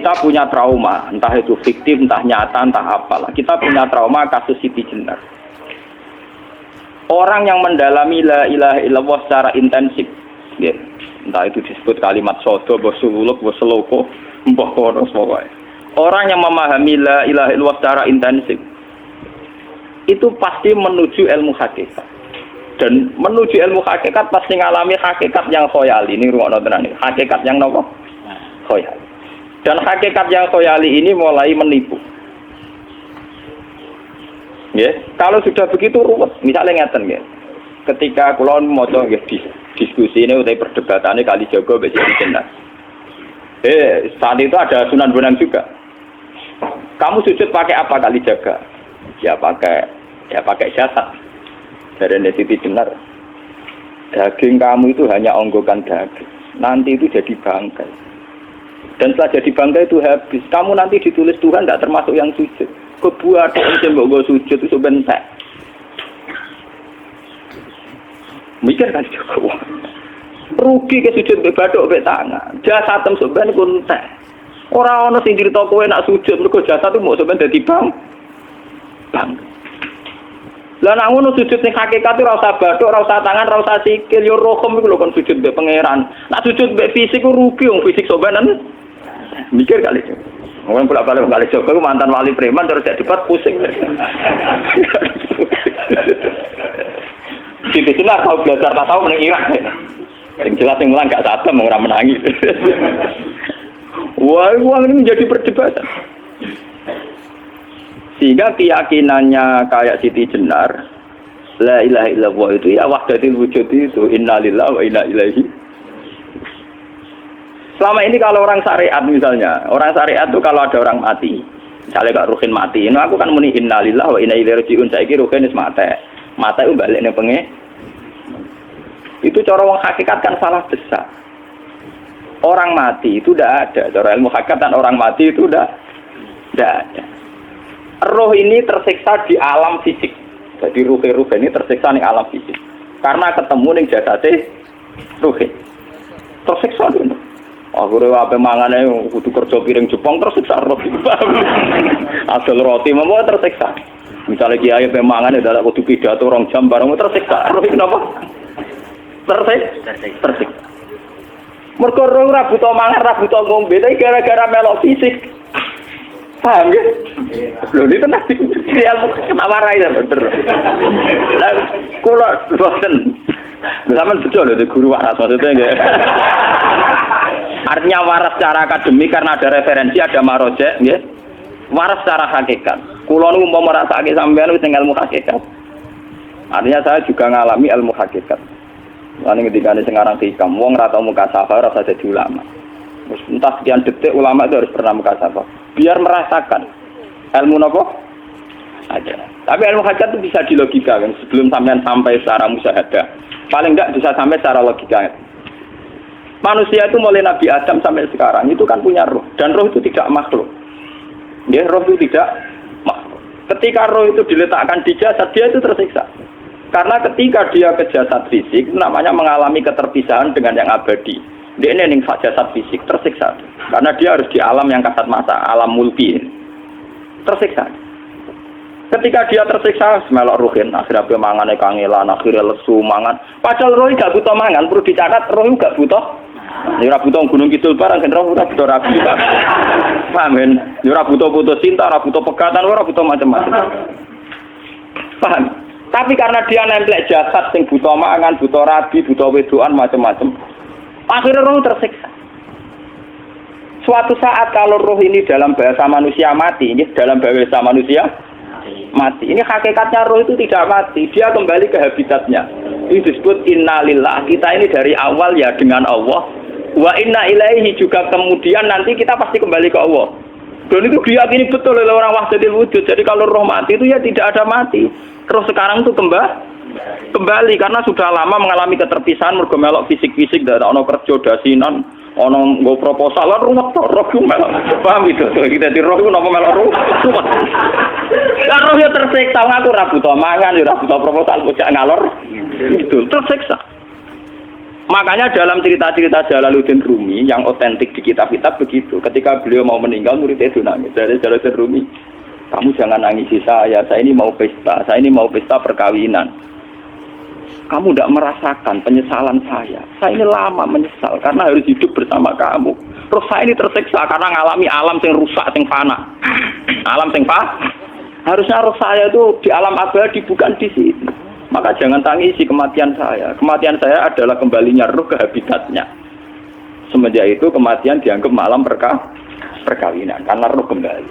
Kita punya trauma, entah itu fiktif, entah nyata, entah apalah. Kita punya trauma kasus Siti Jenar. Orang yang mendalami la ilaha illallah secara intensif, ya, entah itu disebut kalimat sodo, bosuluk, boseloko, mbah kono pokoknya. Orang yang memahami la ilaha illallah secara intensif, itu pasti menuju ilmu hakikat. Dan menuju ilmu hakikat pasti ngalami hakikat yang khoyali. Ini ruang tenan iki. Hakikat yang nopo? Khoyali. Dan hakikat yang khoyali ini mulai menipu. Ya, kalau sudah begitu ruwet. Misalnya ngeten nggih. Ketika kula maca nggih diskusi ini utai perdebatannya Kalijaga mbek Siti Jenar. Saat itu ada Sunan Bonang juga. Kamu sujud pakai apa Kalijaga? Ya pakai jasad. Dari Siti Jenar. Daging kamu itu hanya onggokan daging. Nanti itu jadi bangkai. Dan setelah jadi bangkai itu habis. Kamu nanti ditulis Tuhan tidak termasuk yang sujud. Kebuat yang mbok sujud itu bentek. Mikir kan juga. Rugi ke sujud mbek bathuk mbek tangan. Jasad sampeyan kuntek. Ora ana sing crita kowe nak sujud mergo jasad itu mau sampeyan dadi bang. Lah nek ngono sujud ning hakikat ora usah bathuk, ora usah tangan, ora usah sikil, yo rohem iku lho kon sujud mbek pangeran. Nak sujud mbek fisik ku rugi wong fisik sampeyan. Mikir kali itu. Orang bolak-balik kali Joko itu mantan wali preman terus jadi debat pusing. Siti Jenar tahu belajar tak tahu menang Irak. Yang jelas yang mulang gak sadar mau orang menangis. Wah, uang ini menjadi perdebatan. Sehingga keyakinannya kayak Siti Jenar, la ilaha illallah itu ya wahdatul wujud itu innalillahi wa inna ilaihi. Selama ini kalau orang syariat misalnya, orang syariat itu kalau ada orang mati, misalnya Kak Ruhin mati, ini aku kan muni innalillahi wa inna ilaihi raji'un, saiki Ruhin wis mati. Mati itu balik ning penge. Itu cara wong hakikat kan salah besar. Orang mati itu tidak ada, cara ilmu hakikat dan orang mati itu tidak ada. Roh ini tersiksa di alam fisik. Jadi ruh ini tersiksa di alam fisik. Karena ketemu ning jasate ruh. Tersiksa dulu. Akhirnya apa mangane kudu kerja piring Jepang tersiksa roh. Asal roti memang tersiksa. Misalnya kiai pemangan adalah kudu pidato 2 jam bareng tersiksa. Roh kenapa? Tersiksa. Mergo roh ora buta mangan, ora buta ngombe, tapi gara-gara melok fisik. Paham ya? Lho ini tenang dia ketawarai ya bener. Lah kula boten. Sampeyan betul lho guru waras maksudnya nggih. Artinya waras secara akademik karena ada referensi, ada marojek nggih. Waras secara hakikat. Kula niku umpama merasake sampeyan wis ilmu hakikat. Artinya saya juga ngalami ilmu hakikat. Lan ketika sing aran hikam wong ora tau mukasafah ora usah jadi ulama. Entah sekian detik ulama itu harus pernah mukasafah biar merasakan ilmu nopo aja. Tapi ilmu hakikat itu bisa dilogikakan sebelum sampai secara musyahadah. Paling enggak bisa sampai secara logika. Manusia itu mulai Nabi Adam sampai sekarang itu kan punya roh dan roh itu tidak makhluk. Ya, roh itu tidak makhluk. Ketika roh itu diletakkan di jasad dia itu tersiksa. Karena ketika dia ke jasad fisik itu namanya mengalami keterpisahan dengan yang abadi. Dia ini ning jasad fisik tersiksa. Karena dia harus di alam yang kasat mata, alam mulki. Tersiksa. Ketika dia tersiksa, melok ruhin, akhirnya dia mangane kangelan, akhirnya lesu mangan. Padahal roh gak butuh mangan, perlu dicatat roh gak butuh. Ya ora butuh gunung kidul barang, kan roh ora butuh rabi. Paham kan? Ya ora butuh putus cinta, ora butuh pegatan, ora butuh macam-macam. Paham? Tapi karena dia nempel jasad sing butuh mangan, butuh rabi, butuh wedoan macam-macam. Akhirnya roh tersiksa. Suatu saat kalau roh ini dalam bahasa manusia mati, ini dalam bahasa manusia mati. Ini hakikatnya roh itu tidak mati, dia kembali ke habitatnya. Ini disebut innalillah. Kita ini dari awal ya dengan Allah. Wa inna ilaihi juga kemudian nanti kita pasti kembali ke Allah. Dan itu diyakini betul oleh orang wahdatul wujud. Jadi kalau roh mati itu ya tidak ada mati. Roh sekarang itu kembali karena sudah lama mengalami keterpisahan mergo melok fisik-fisik dari ono kerja dasinan, ono nggo proposal lan ruwet to roh ku melok. Paham itu? Kita di roh ku napa melok ruwet. Lah roh ya tersiksa ngaku ora butuh mangan, ora butuh proposal bocah ngalor. Itu tersiksa. Makanya dalam cerita-cerita Jalaluddin Rumi yang otentik di kitab-kitab begitu. Ketika beliau mau meninggal, muridnya itu nangis. Dari Jalaluddin Rumi, kamu jangan nangisi saya ini mau pesta, saya ini mau pesta perkawinan. Kamu tidak merasakan penyesalan saya ini lama menyesal karena harus hidup bersama kamu. Terus saya ini tersiksa karena ngalami alam yang rusak, yang fana. Alam yang fana. Harusnya roh saya itu di alam abadi, bukan di sini. Maka jangan tangisi kematian saya. Kematian saya adalah kembalinya roh ke habitatnya. Semenjak itu kematian dianggap malam perkawinan karena roh kembali.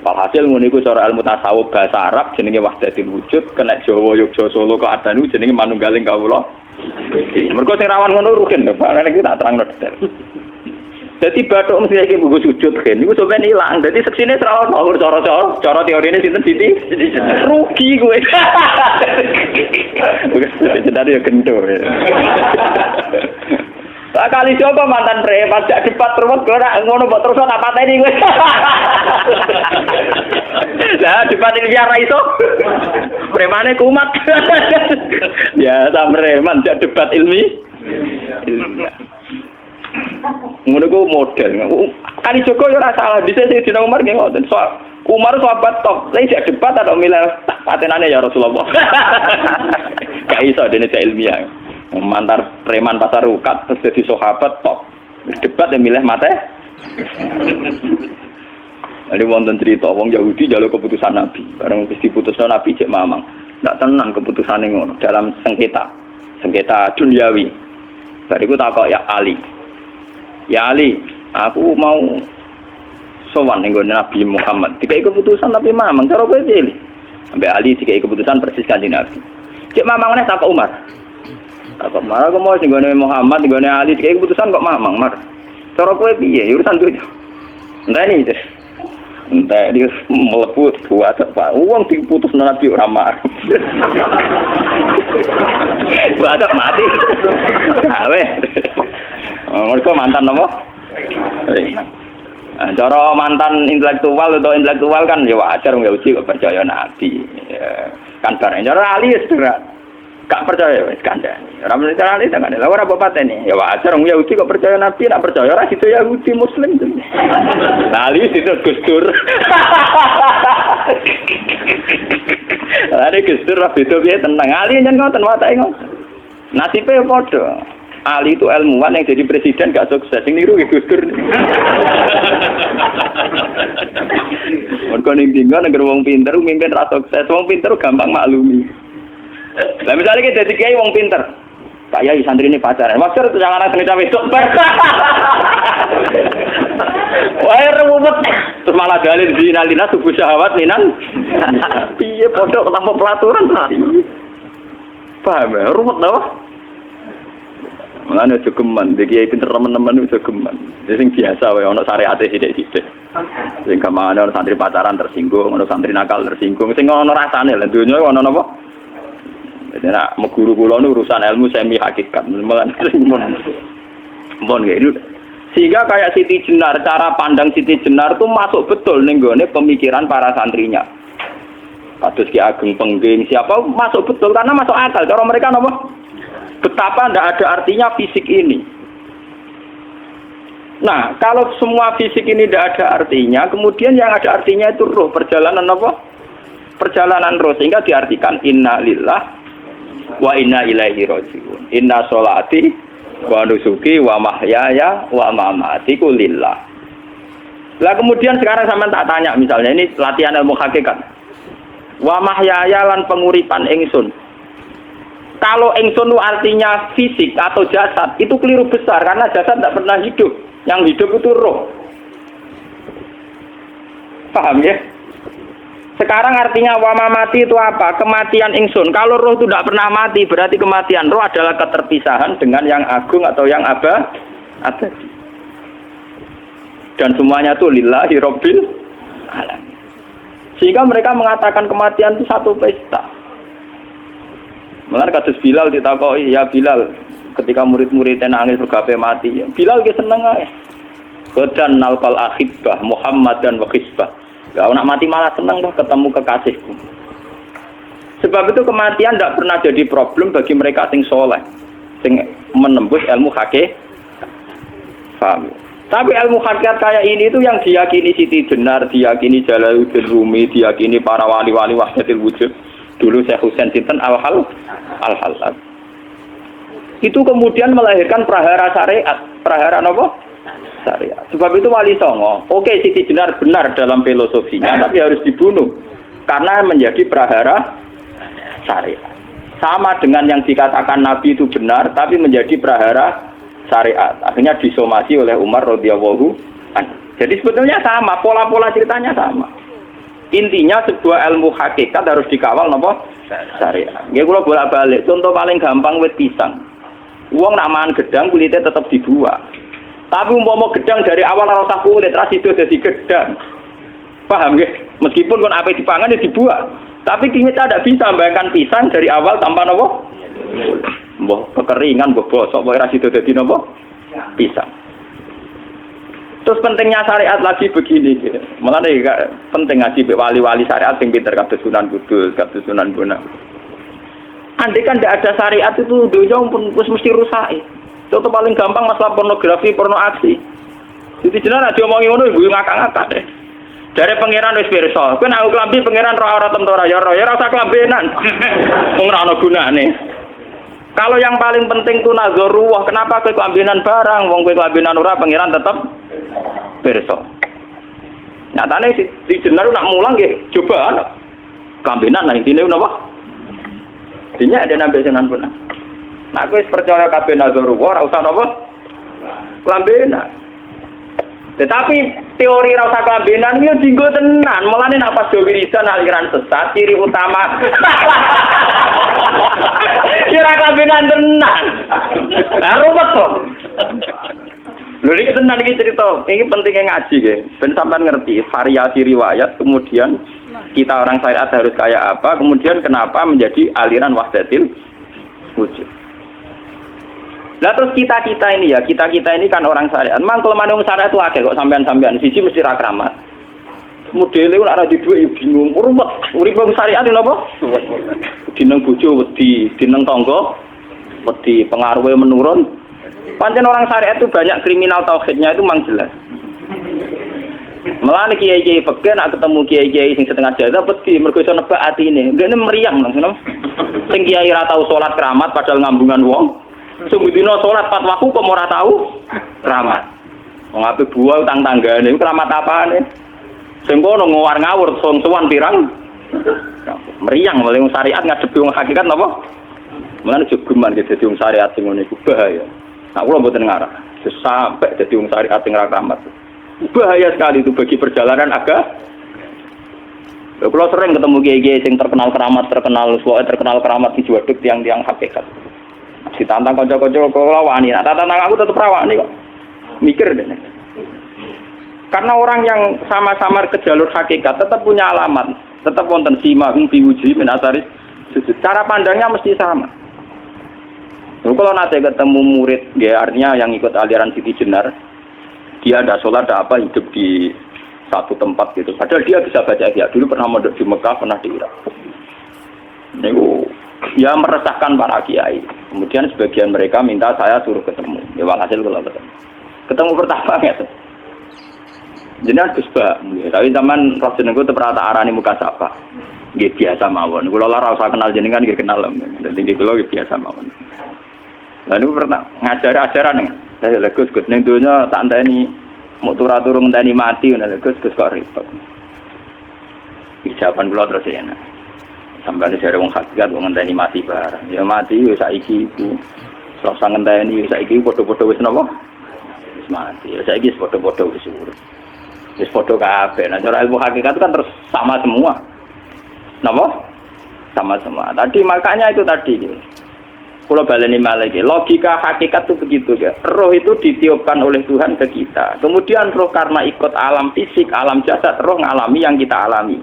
Walhasil ngono iku cara ilmu tasawuf bahasa Arab jenenge wahdatul wujud, kena Jawa Yogya Solo kok adanu jenenge manunggaling kawula. Mergo sing rawan ngono rugen, Pak. Nek iki tak terangno detail. Dadi bathuk mesti iki buku sujud kan niku sampeyan ilang. Dadi seksine ora ono cara teorine sinten Siti. Rugi kowe. Jadi ya gendo. Tak kali coba mantan preman jak debat terus ora ngono mbok terus tak pateni kowe. Lah debat ilmiah ra iso. Premane kumat. Ya ta preman jak debat ilmiah. Ngono ku model. Kali Joko yo ora salah, bisa sing dina Umar nggih ngoten. Umar sahabat top, lha sik debat atau milih patenane ya Rasulullah. Gak iso dene ilmiah. Mantar preman pasar ukat terus jadi sahabat top. Debat yang milih mate. Ada wonten cerita wong Yahudi njaluk keputusan Nabi. Bareng wis diputusno Nabi cek mamang. Ndak tenang keputusane ngono dalam sengketa duniawi. Bariku takok ya Ali. Ya Ali, aku mau sowan ning Nabi Muhammad. Dikai keputusan tapi mamang cara kowe pilih. Sampai Ali dikai keputusan persis kanjeng Nabi. Cek mamang meneh takok Umar. Takok Umar aku mau sing Muhammad, ning Ali dikai keputusan kok mamang, Mar. Cara kowe piye? Urusan dunya. Enteni itu. Entah dia melepuh buat apa? Uang diputus Nabi ora mar. Buat mati. Awe. Mereka mantan apa? Cara mantan intelektual atau intelektual kan ya wajar nggak uji kok percaya Nabi. Kan bareng cara Ali ya gak percaya wis kandhani. Ora mesti cara Ali kan lha ora apa patene. Ya wajar wong Yahudi kok percaya Nabi, nek percaya ora situ Yahudi Muslim. Ali situ Gustur. Are Gustur ra beda piye tenang. Ali nyen ngoten watake ngoten. Nasibe padha. Ali itu ilmuwan yang jadi presiden gak sukses. Sing niru Gustur. Mergo ning dinggo nek wong pinter mimpin ra sukses. Wong pinter gampang maklumi. Lah misalnya kita jadi kiai wong pinter, Pak Yai santri ini pacaran, maksud itu jangan langsung cawe itu. Wah ruwet, terus malah dalil zinalina subuh syahwat minan. Piye pondok tanpa pelaturan tadi. Paham ya, ruwet dah. Mulane aja geman, iki kiai pinter teman-teman itu geman. Sing biasa wae ana syariate sithik-sithik. Sing kamane ana santri pacaran tersinggung, ana santri nakal tersinggung, sing ana rasane lha donya ana napa? Jadi nak guru kula nu urusan ilmu semi hakikat, mon gitu. Sehingga kayak Siti Jenar, cara pandang Siti Jenar itu masuk betul ning gone pemikiran para santrinya. Kados Ki Ageng Pengging siapa masuk betul karena masuk akal. Cara mereka napa? Betapa ndak ada artinya fisik ini. Nah, kalau semua fisik ini tidak ada artinya, kemudian yang ada artinya itu roh, perjalanan apa? Perjalanan roh, sehingga diartikan inna lillah wa inna ilaihi raji'un. Inna sholati wa nusuki wa mahyaya wa mamati ku lillah. Lah kemudian sekarang sampean tak tanya misalnya ini latihan ilmu hakikat. Wa mahyaya lan penguripan ingsun. Kalau ingsun artinya fisik atau jasad, itu keliru besar karena jasad tidak pernah hidup. Yang hidup itu roh. Paham ya? Sekarang artinya wama mati itu apa? Kematian ingsun. Kalau roh itu tidak pernah mati, berarti kematian roh adalah keterpisahan dengan yang agung atau yang abadi. Dan semuanya itu lillahi rabbil alamin. Sehingga mereka mengatakan kematian itu satu pesta. Mulane kados Bilal ditakoi, ya Bilal, ketika murid-muridnya nangis bergape mati, ya Bilal ki seneng ae. Godan nalqal akhibah Muhammad dan wa khisbah. Kalau nak mati malah senang loh ketemu kekasihku. Sebab itu kematian tidak pernah jadi problem bagi mereka sing soleh. sing menembus ilmu hakikat. Paham? Tapi ilmu hakikat kayak ini itu yang diyakini Siti Jenar, diyakini Jalaluddin Rumi, diyakini para wali-wali wahdatul wujud. Dulu Syekh Husain Sinten Al-Halal. Itu kemudian melahirkan prahara syariat. Prahara apa? Syariat. Sebab itu Wali Songo, oke Siti Jenar benar dalam filosofinya, tapi harus dibunuh. Karena menjadi prahara syariat. Sama dengan yang dikatakan Nabi itu benar, tapi menjadi prahara syariat. Akhirnya disomasi oleh Umar radhiyallahu anhu. Jadi sebetulnya sama, pola-pola ceritanya sama. Intinya sebuah ilmu hakikat harus dikawal napa? Syariat. Nggih kula bolak-balik. Contoh paling gampang wit pisang. Wong nak mangan gedang kulitnya tetap dibuang. Tapi umpama gedang dari awal ora usah kulit, ra sido dadi gedang. Paham nggih? Meskipun kon ape dipangan ya dibuang. Tapi kita tidak bisa membayangkan pisang dari awal tanpa napa? Mbah kekeringan, mbah bosok, mbah ra sido dadi napa? Pisang. Terus pentingnya syariat lagi begini, gitu. Malah penting ngaji wali-wali syariat yang pinter kados Sunan Kudus, kados Sunan Bonang. Andai kan tidak ada syariat itu dunia pun mesti rusak. Contoh paling gampang masalah pornografi, porno aksi. Jadi jenar aja omongi ngono ibu ngakak-ngakak deh. Dari pangeran wis pirsa, kowe nek klambi pangeran ora tentu ya ora usah klambenan. Wong ora ana gunane. Kalau yang paling penting itu nazarullah, kenapa kowe klambenan barang? Wong kowe klambenan ora pangeran tetep pirsa. Nyatane si jenar nak mulang nggih coba klambenan lah intine napa? Dinya ada nabi Sunan Bonang. Nah, kowe percaya kabeh nazarullah ora usah napa? Klambenan. Tetapi teori ora usah klambenan iki dinggo tenan. Mulane nek pas do wiridan aliran sesat ciri utama. Kira klambenan tenan. Lah ruwet to. Lho iki tenan iki cerita. Iki pentingnya ngaji nggih. Ben sampean ngerti variasi riwayat, kemudian kita orang syariat harus kayak apa, kemudian kenapa menjadi aliran wahdatil wujud. Lah terus kita ini ya, kita ini kan orang syariat. Memang kelemahan orang syariat itu akeh kok sampean-sampean. Siji mesti ra kramat. Modele ora ada duwe bingung. Urip wong syariat lho apa? Dineng bojo wedi, dineng tangga wedi, pengaruhe menurun. Pancen orang syariat itu banyak kriminal tauhidnya itu memang jelas. Malah kiai-kiai fikih nak ketemu kiai-kiai sing setengah jadah wedi mergo iso nebak atine. Ngene meriang langsung. Sing kiai ora tau salat keramat padahal ngambungan wong. Sungguh dino sholat 4 waktu kok ora tahu keramat. Wong ape buah utang tanggane keramat apane? Sing kono ngawur ngawur sowan pirang. Meriang mulai syariat ngadepi wong hakikat napa? Mulane jogeman dadi wong syariat sing ngene iku bahaya. Nah kula mboten ngarah. Sampai dadi wong syariat sing ora keramat. Bahaya sekali itu bagi perjalanan agama. Kalau sering ketemu kiai-kiai sing terkenal keramat, terkenal keramat di Juwaduk tiang-tiang hakikat. Ditantang kanca-kanca kula wani. Nah, tantang aku tetep rawani kok. Mikir deh. Karena orang yang sama-sama ke jalur hakikat tetap punya alamat, tetap wonten sima biwuji min asari sujud. Cara pandangnya mesti sama. Kalau nanti ketemu murid, ya artinya yang ikut aliran Siti Jenar, dia ada sholat, ada apa, hidup di satu tempat gitu. Padahal dia bisa baca ihya. Dulu pernah mondok di Mekah, pernah di Irak. Itu ya meresahkan para kiai. Kemudian sebagian mereka minta saya suruh ketemu. Ya walhasil kalau ketemu pertama ya. Jenengan Gus Ba, tapi zaman roh jenengku teu pernah tak arani muka sapa. Nggih biasa mawon. Kula ora usah kenal jenengan nggih kenal. Dadi kula nggih biasa mawon. Lah niku pernah ngajar-ajaran. Saya Gus ning donya tak enteni mau turu-turu ngenteni mati ngono Gus kok repot. Ijaban kula terus ya. Sampai dari wong hakikat wong ngenteni mati barang. Ya mati yo saiki iku. Ora ngenteni saiki padha-padha wis napa? Wis mati. Ya saiki wis padha-padha wis urip. Wis padha kabeh. Nah cara ilmu hakikat itu kan terus sama semua. Napa? Sama semua. Tadi makanya itu tadi. Kalau baleni malih logika hakikat itu begitu ya. Roh itu ditiupkan oleh Tuhan ke kita. Kemudian roh karena ikut alam fisik, alam jasad, roh ngalami yang kita alami.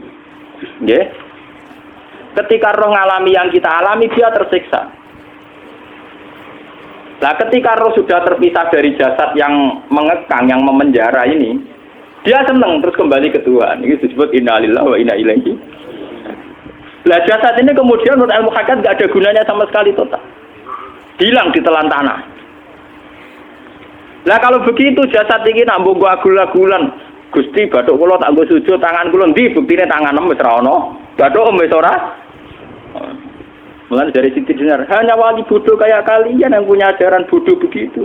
Nggih. Ketika roh ngalami yang kita alami, dia tersiksa. Nah, ketika roh sudah terpisah dari jasad yang mengekang, yang memenjara ini, dia senang terus kembali ke Tuhan. Ini disebut inna lillahi wa inna ilaihi. Nah, jasad ini kemudian menurut ilmu hakikat nggak ada gunanya sama sekali total. hilang di telan tanah. Lah kalau begitu jasad iki nak mbok agul-agulan, Gusti bathuk kula tak nggo sujud tangan kula ndi buktine tangan wis ora ana. Bathuk wis ora. Mulane dari Siti Jenar, hanya wali bodoh kayak kalian yang punya ajaran bodoh begitu.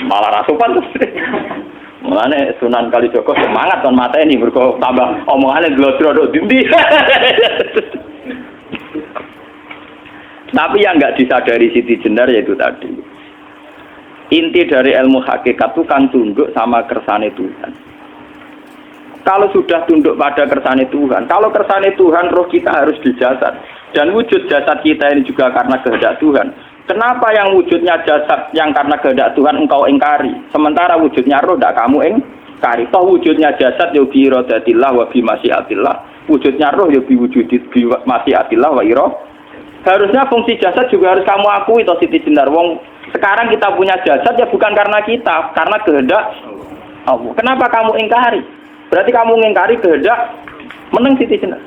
Malah rasupan terus. Mulane Sunan Kalijaga semangat kon mateni mergo tambah omongane glodro ndi. Tapi yang enggak disadari Siti Jenar yaitu tadi. Inti dari ilmu hakikat itu kan tunduk sama kersane Tuhan. Kalau sudah tunduk pada kersane Tuhan, kalau kersane Tuhan roh kita harus di jasad. Dan wujud jasad kita ini juga karena kehendak Tuhan. Kenapa yang wujudnya jasad yang karena kehendak Tuhan engkau ingkari? Sementara wujudnya roh tidak kamu ingkari. Toh wujudnya jasad ya bi iradatillah wa bi masyiatillah. Wujudnya roh ya bi wujudit bi masyiatillah wa ira. Harusnya fungsi jasad juga harus kamu akui toh Siti Jenar. Wong sekarang kita punya jasad ya bukan karena kita, karena kehendak Allah. Kenapa kamu ingkari? Berarti kamu mengingkari kehendak meneng Siti Jenar.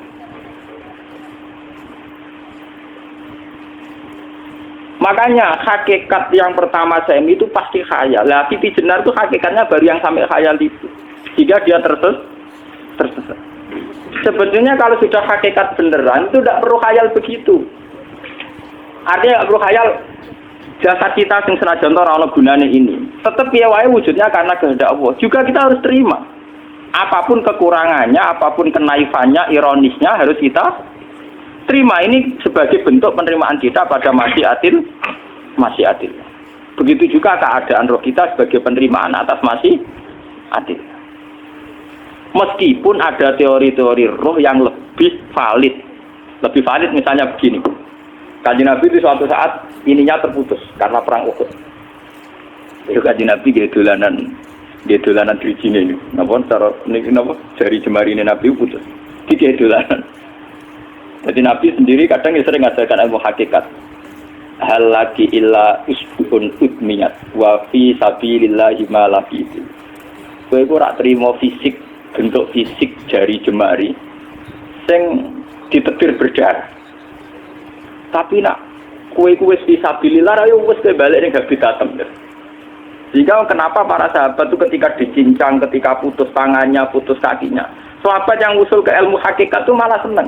Makanya hakikat yang pertama saya itu pasti khayal. Lah Siti Jenar itu hakikatnya baru yang sampai khayal itu. Jika dia tersesat. Sebetulnya kalau sudah hakikat beneran itu tidak perlu khayal begitu. Artinya tidak perlu khayal jasad kita yang senajan ora ana gunane ini. Tetap piye wae wujudnya karena kehendak Allah. Juga kita harus terima. Apapun kekurangannya, apapun kenaifannya, ironisnya harus kita terima. Ini sebagai bentuk penerimaan kita pada masyiatil. Begitu juga keadaan roh kita sebagai penerimaan atas masyiatil. Meskipun ada teori-teori roh yang lebih valid. Lebih valid misalnya begini. Kanjeng Nabi itu suatu saat ininya terputus karena perang Uhud. Itu Kanjeng Nabi dolanan drijine ini. Napa cara niki napa jari jemarine Nabi putus. Iki dolanan. Jadi Nabi sendiri kadang sering ngajarkan ilmu hakikat. Hal lagi illa usbun udmiyat wa fi sabilillahi ma lafitu. Kowe ora trimo fisik, bentuk fisik jari jemari sing ditebir berdarah. Tapi nak kowe wis fisabilillah ayo wis balik ning habitatem. Sehingga kenapa para sahabat itu ketika dicincang, ketika putus tangannya, putus kakinya, sahabat yang usul ke ilmu hakikat itu malah senang.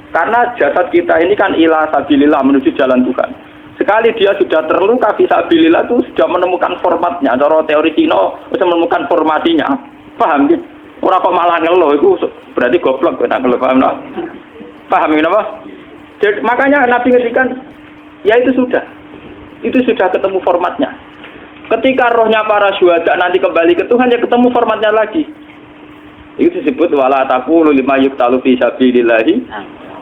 Karena jasad kita ini kan ila sabilillah menuju jalan Tuhan. Sekali dia sudah terluka fisabilillah itu sudah menemukan formatnya. Cara teori Cina sudah menemukan formasinya. Paham gitu? Ora kok malah ngeluh itu berarti goblok kok ngeluh paham no? Paham kenapa? Jadi, makanya Nabi ngertikan ya itu sudah ketemu formatnya. Ketika rohnya para syuhada nanti kembali ke Tuhan, ya ketemu formatnya lagi. Itu disebut wala taqulu lima yuqtalu fi sabilillahi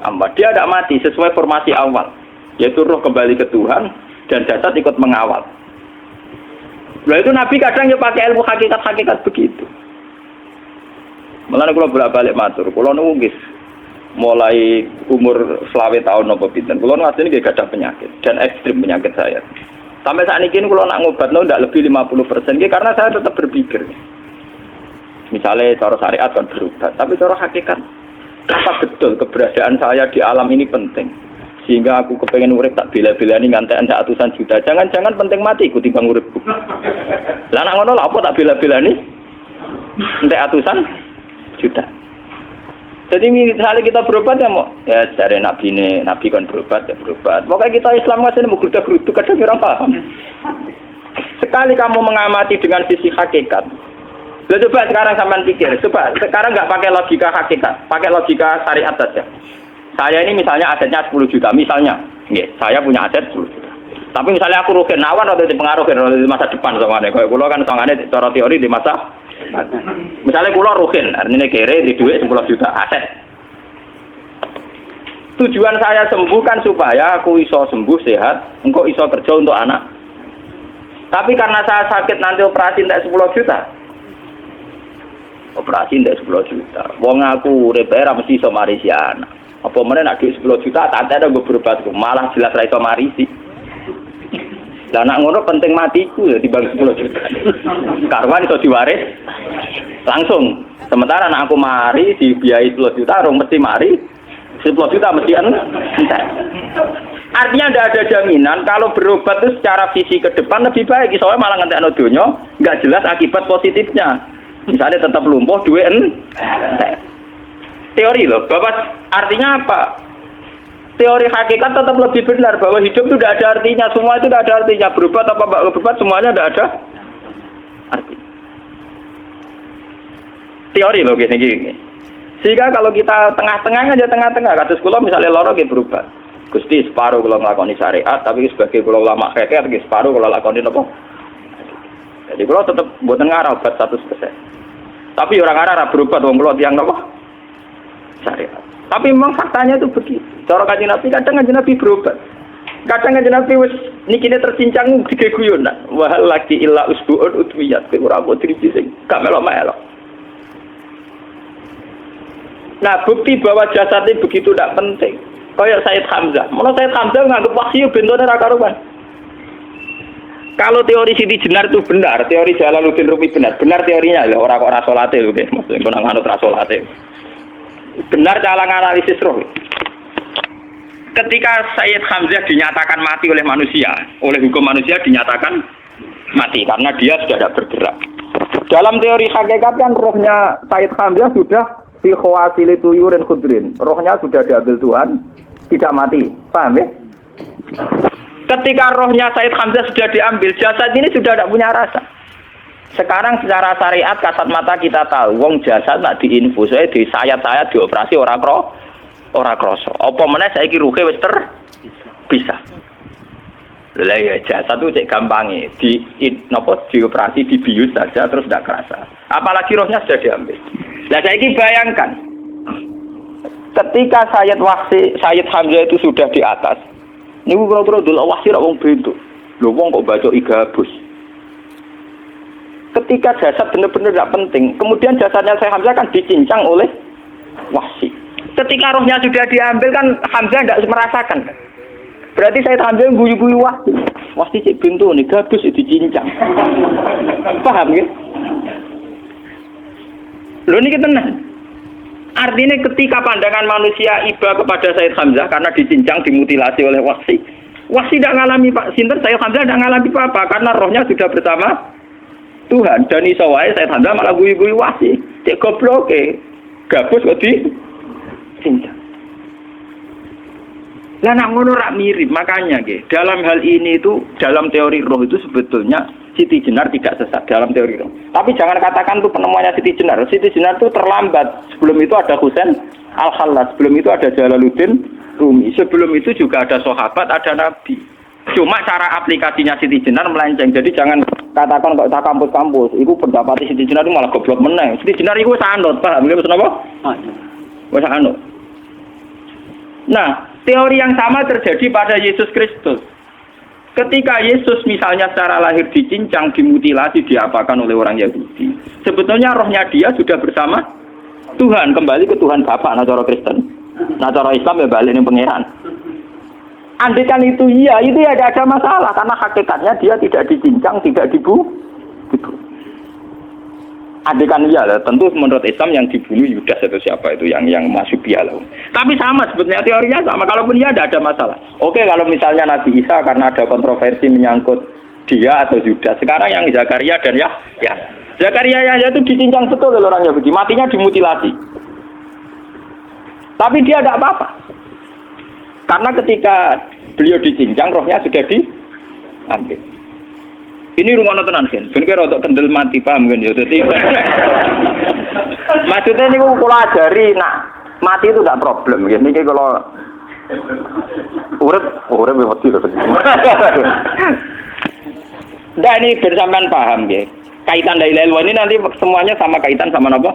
amma. Dia tidak mati sesuai formasi awal, yaitu roh kembali ke Tuhan dan jasad ikut mengawal. Nah itu Nabi kadang ya pakai ilmu hakikat begitu. Mulane kula bolak-balik matur, kula niku nggih mulai umur 20 tahun napa pinten. Kula asline nggih gadah penyakit dan ekstrim penyakit saya. Sampai saat ini kalau nak ngobatno ndak lebih 50%, karena saya tetap berpikir. Misalnya cara syariat kan berubah, tapi cara hakikat apa betul keberadaan saya di alam ini penting. Sehingga aku kepengen urip tak bela-belani ngantekan ratusan juta. Jangan-jangan penting mati ku timbang uripku. Lah nak ngono lha apa tak bela-belani? Entek ratusan juta. Jadi misalnya kita berobat ya mau ya dari nabi kan berobat ya berobat. Pokoknya kita Islam masih mau gerutu kadang orang paham. Sekali kamu mengamati dengan sisi hakikat, coba sekarang sampean pikir, coba sekarang nggak pakai logika hakikat, pakai logika syariat saja. Saya ini misalnya asetnya 10 juta, misalnya, saya punya aset 10 juta. Tapi misalnya aku rugi nawan atau dipengaruhi di masa depan sama nih, kalau kulo kan soalnya cara teori di masa. Misalnya kulo ruhin, artinya kere di duit 10 juta aset. Tujuan saya sembuh kan supaya aku iso sembuh sehat, engkau iso kerja untuk anak. Tapi karena saya sakit nanti operasi tidak 10 juta. Operasi tidak 10 juta. Wong aku repera mesti iso marisi anak. Apa mana nak duit 10 juta, tak ada gue berobat, malah jelas ra iso marisi. Lah nak ngono penting matiku ya dibanding 10 juta. Karwan iso diwaris langsung. Sementara anak aku mari dibiayai 10 juta, rong mesti mari 10 juta mesti entek. Artinya tidak ada jaminan kalau berobat itu secara visi ke depan lebih baik. Soalnya malah ngentekno donya nggak jelas akibat positifnya. Misalnya tetap lumpuh, duit teori loh. Bahwa artinya apa? Teori hakikat tetap lebih benar bahwa hidup itu tidak ada artinya. Semua itu tidak ada artinya. Berobat apa nggak berobat semuanya tidak ada arti. Teori loh gini. Sehingga kalau kita tengah-tengah aja tengah-tengah. Kasus kula misalnya loro nggih berobat. Gusti separuh kalau ngelakoni syariat, tapi sebagai kalau ulama kekeh, separuh kalau lakoni apa? Jadi kalau tetap buatan ngarah obat 100%. Tapi orang ngarah berobat, orang kalau tiang apa? Syariat. Tapi memang faktanya itu begitu. Cara kanjeng Nabi kadang kanjeng Nabi berobat. Kadang kanjeng Nabi wis nikine tercincang digeguyon. Wah lagi illa usbuun udwiyat ora kok driji sing gak melok-melok. Nah, bukti bahwa jasadnya begitu tidak penting. Kayak Sayyid Hamzah. Menurut Sayyid Hamzah nganggep wahyu bentone ra karuan. Kalau teori Siti Jenar itu benar, teori Jalaluddin Rumi benar teorinya lho, ora kok ra salate lho, maksudnya kok nganut ra salate. Benar cara analisis roh. Ketika Sayyid Hamzah dinyatakan mati oleh manusia, oleh hukum manusia dinyatakan mati karena dia sudah tidak bergerak. Dalam teori hakikat kan rohnya Sayyid Hamzah sudah fi khawasili tuyurin khudrin. Rohnya sudah diambil Tuhan, tidak mati. Paham ya? Ketika rohnya Sayyid Hamzah sudah diambil, jasad ini sudah tidak punya rasa. Sekarang secara syariat kasat mata kita tahu, wong jasad nak diinfus, di sayat-sayat dioperasi ora kroso. Apa meneh saiki ruhe wis bisa. Lah ya jasad itu cek gampange, dioperasi dibius saja terus tidak kerasa. Apalagi rohnya sudah diambil. Lah saiki bayangkan, ketika Sayyid Hamzah itu sudah di atas, niku kira-kira delok wahsi ra wong bentuk. Lho wong kok baca igabus. Ketika jasad benar-benar tidak penting, kemudian jasadnya Sayyid Hamzah kan dicincang oleh wahsi. Ketika rohnya sudah diambil kan Hamzah tidak merasakan. Berarti Sayyid Hamzah guyu-guyu wahsi cek bentuk nih gabus dicincang. Paham ya? Lho niki tenan. Artinya ketika pandangan manusia iba kepada Sayyid Hamzah karena dicincang, dimutilasi oleh wahsi tidak ngalami Pak Sinten, Sayyid Hamzah tidak ngalami apa-apa karena rohnya sudah bersama Tuhan. Dan iso wae Sayyid Hamzah malah guyu-guyu wahsi. Cek gobloke. Gabus kok dicincang. Lah nak ngono rak mirip, makanya nggih. Dalam hal ini itu dalam teori roh itu sebetulnya Siti Jenar tidak sesat dalam teori roh. Tapi jangan katakan itu penemuannya Siti Jenar. Siti Jenar itu terlambat. Sebelum itu ada Husain Al-Khallas, sebelum itu ada Jalaluddin Rumi, sebelum itu juga ada sahabat, ada nabi. Cuma cara aplikasinya Siti Jenar melenceng. Jadi jangan katakan kok tak kampus-kampus, itu pendapat Siti Jenar itu malah goblok meneh. Siti Jenar itu sanut, paham nggih maksud apa? Wis anut. Nah, teori yang sama terjadi pada Yesus Kristus. Ketika Yesus misalnya secara lahir dicincang, dimutilasi, diapakan oleh orang Yahudi. Sebetulnya rohnya dia sudah bersama Tuhan, kembali ke Tuhan Bapa, nah cara Kristen. Nah cara Islam ya balik ning pangeran. Andaikan itu iya, itu ya ada masalah karena hakikatnya dia tidak dicincang, tidak dibunuh. Andaikan iya lah, tentu menurut Islam yang dibunuh Yudas atau siapa itu yang masuk piala. Tapi sama sebetulnya teorinya sama. Kalaupun iya ada masalah. Oke, kalau misalnya Nabi Isa karena ada kontroversi menyangkut dia atau Yudas. Sekarang yang Zakaria dan ya Zakaria itu dicincang betul oleh orang Yahudi, matinya dimutilasi. Tapi dia tidak apa-apa. Karena ketika beliau dicincang, rohnya sudah diambil. Ini rumah tenan kan, sebenarnya rotok kendel mati paham kan ya. Jadi maksudnya ini kalau ajari, nah mati itu tidak problem. Ya. Ini kalau urip mati. Nah ini bersamaan paham ya. Kaitan la ilaha illallah ini nanti semuanya sama kaitan sama apa?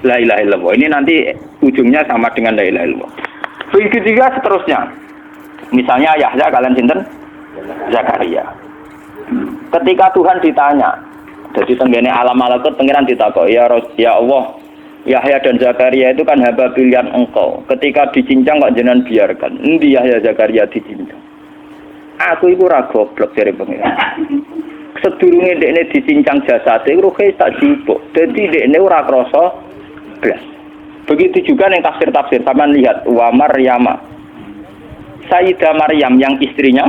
La ilaha illallah. Ini nanti ujungnya sama dengan la ilaha illallah. Begitu juga seterusnya. Misalnya Yahya kalian sinten? Zakaria. Ketika Tuhan ditanya, jadi tenggene alam malakut pengiran ditakok, ya Allah, Yahya dan Zakaria itu kan hamba pilihan engkau. Ketika dicincang kok jenengan biarkan. Endi Yahya Zakaria dicincang? Aku iku ora goblok dari pengiran. Sedurunge dekne dicincang jasate ruhe tak jupuk. Dadi dekne ora krasa blas. Begitu juga ning tafsir-tafsir sampean lihat wa Maryama Sayyidah Maryam yang istrinya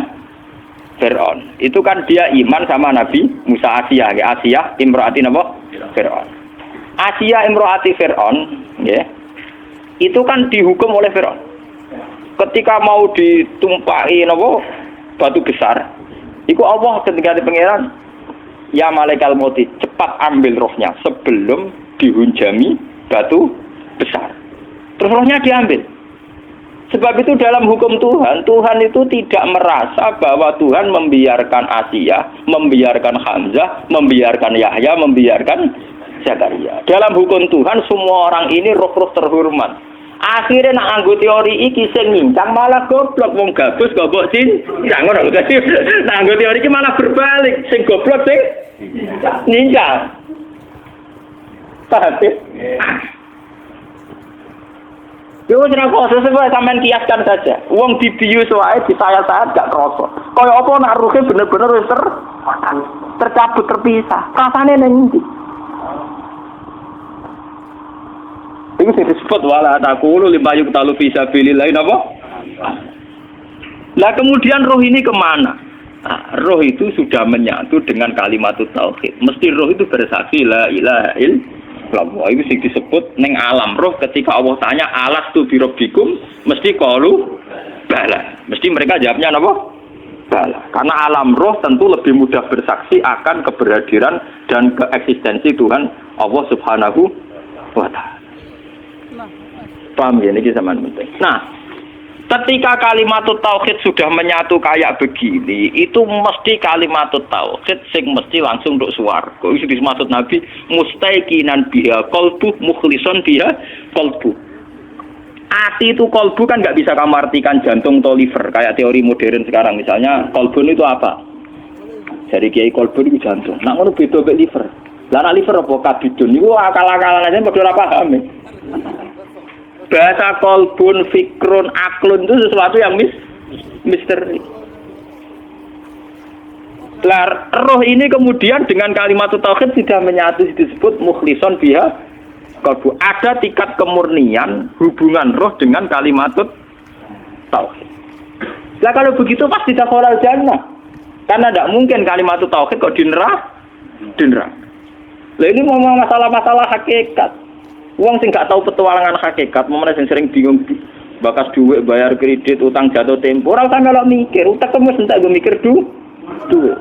Fir'aun. Itu kan dia iman sama Nabi Musa. Asiyah imro'ati napa? Fir'aun. Asiyah imro'ati Fir'aun, ya. Itu kan dihukum oleh Fir'aun. Ketika mau ditumpahi napa? Batu besar. Iku Allah ketika di pangeran, ya malaikal mauti, cepat ambil rohnya sebelum dihunjami batu besar. Terus rohnya diambil. Sebab itu dalam hukum Tuhan, Tuhan itu tidak merasa bahwa Tuhan membiarkan Asiyah, membiarkan Hamzah, membiarkan Yahya, membiarkan Zakaria. Dalam hukum Tuhan, semua orang ini roh-roh terhormat. Akhirnya nak anggo teori iki sing nyincang malah goblok, wong gabus goblok cincang ngono. Dadi nak anggo teori iki malah berbalik, sing goblok sing nyincang. Paham ya? Yo ora kok sesuai sampean kiaskan saja. Wong dibius wae disayat-sayat gak krasa. Kaya apa nak ruhe bener-bener wis tercabut terpisah. Rasane ning ndi? Iku sing disebut wala taqulu limayuk talu fi sabilillah napa? Lah kemudian roh ini kemana? Nah, roh itu sudah menyatu dengan kalimat tauhid. Mesti roh itu bersaksi la ilaha illallah. Itu sing disebut ning alam roh ketika Allah tanya alastu birabbikum mesti qalu bala. Mesti mereka jawabnya apa? Bala. Karena alam roh tentu lebih mudah bersaksi akan keberhadiran dan keeksistensi Tuhan Allah Subhanahu wa taala. Paham ya ini zaman penting. Nah, ketika kalimat tauhid sudah menyatu kayak begini, itu mesti kalimat tauhid sing mesti langsung untuk swarga. Itu dimaksud Nabi mustaiqinan biha qalbu mukhlishon biha qalbu. Ati itu qalbu kan nggak bisa kamu artikan jantung atau liver kayak teori modern sekarang. Misalnya qalbun itu apa? Jadi kiai qalbun itu jantung. Nak ngono beda mek liver. Lah liver apa kabidun niku akal-akalan aja padha ora paham. Bahasa kolbun, fikrun, aklun itu sesuatu yang misteri. Roh ini kemudian dengan kalimat tauhid sudah menyatu disebut mukhlishon biha kolbu. Ada tingkat kemurnian hubungan roh dengan kalimat tauhid. Lah kalau begitu pasti dakhalal jannah. Karena tidak mungkin kalimat tauhid kok di neraka. Lah ini ngomong masalah-masalah hakikat. Wong sing gak tahu petualangan hakikat, momennya sing sering bingung bakas duit, bayar kredit, utang jatuh tempo, ora usah melok mikir, utek kemus entek go mikir duit.